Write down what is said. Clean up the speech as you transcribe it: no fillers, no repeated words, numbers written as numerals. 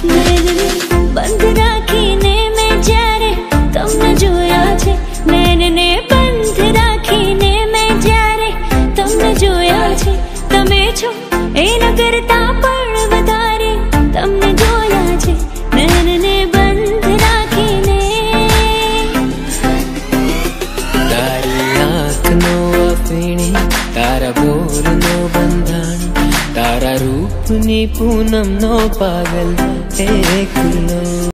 નયનને બંધ રાખીને મેં જ્યારે તમને જોયા છે, નયનને બંધ રાખીને મેં જ્યારે તમને જોયા છે, તમે છો એના કરતા પણ વધારે તમને જોયા છે, નયનને બંધ રાખીને. તારી આંખનો અફીણી, તારા બોલનો બંધાણી, તારા રૂપની પૂનમનો પાગલ એકલો.